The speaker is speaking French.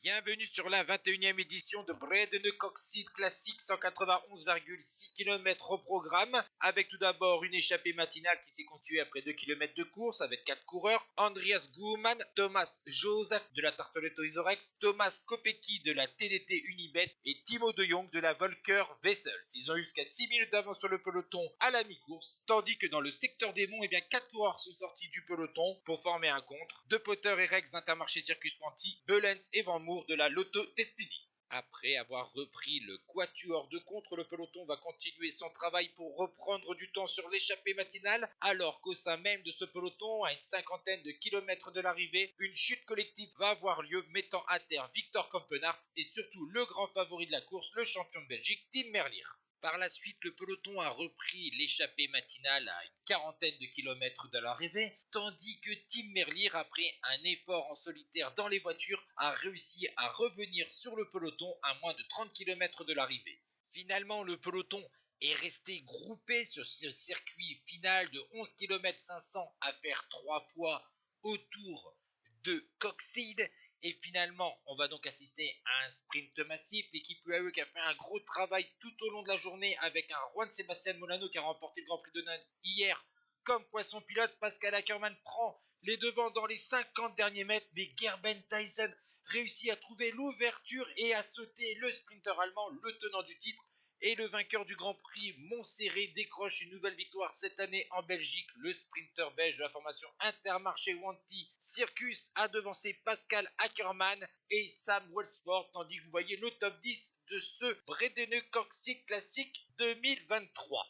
Bienvenue sur la 21e édition de Bredene Coxide Classique, 191,6 km au programme, avec tout d'abord une échappée matinale qui s'est constituée après 2 km de course avec 4 coureurs, Andreas Guhmann, Thomas Joseph de la Tartoletto Isorex, Thomas Kopecky de la TDT Unibet et Timo de Jong de la Volker Wessels. Ils ont eu jusqu'à 6 minutes d'avance sur le peloton à la mi-course, tandis que dans le secteur des monts, 4 coureurs sont sortis du peloton pour former un contre, De Potter et Rex d'Intermarché Circus Wanty, Belens et Van Moer de la Lotto Destiny. Après avoir repris le quatuor de contre, le peloton va continuer son travail pour reprendre du temps sur l'échappée matinale, alors qu'au sein même de ce peloton, à une cinquantaine de kilomètres de l'arrivée, une chute collective va avoir lieu, mettant à terre Victor Kampenaerts et surtout le grand favori de la course, le champion de Belgique, Tim Merlier. Par la suite, le peloton a repris l'échappée matinale à une quarantaine de kilomètres de l'arrivée, tandis que Tim Merlier, après un effort en solitaire dans les voitures, a réussi à revenir sur le peloton à moins de 30 kilomètres de l'arrivée. Finalement, le peloton est resté groupé sur ce circuit final de 11 km 500 à faire 3 fois autour de Coxide. Et finalement, on va donc assister à un sprint massif. L'équipe UAE qui a fait un gros travail tout au long de la journée avec un Juan Sebastian Molano qui a remporté le Grand Prix de Nîmes hier. Comme poisson pilote, Pascal Ackermann prend les devants dans les 50 derniers mètres, mais Gerben Tyson réussit à trouver l'ouverture et à sauter le sprinter allemand, le tenant du titre. Et le vainqueur du Grand Prix, Montserrat, décroche une nouvelle victoire cette année en Belgique. Le sprinter belge de la formation Intermarché Wanty Circus a devancé Pascal Ackermann et Sam Welsford, tandis que vous voyez le top 10 de ce Bredene Coxide Classique 2023.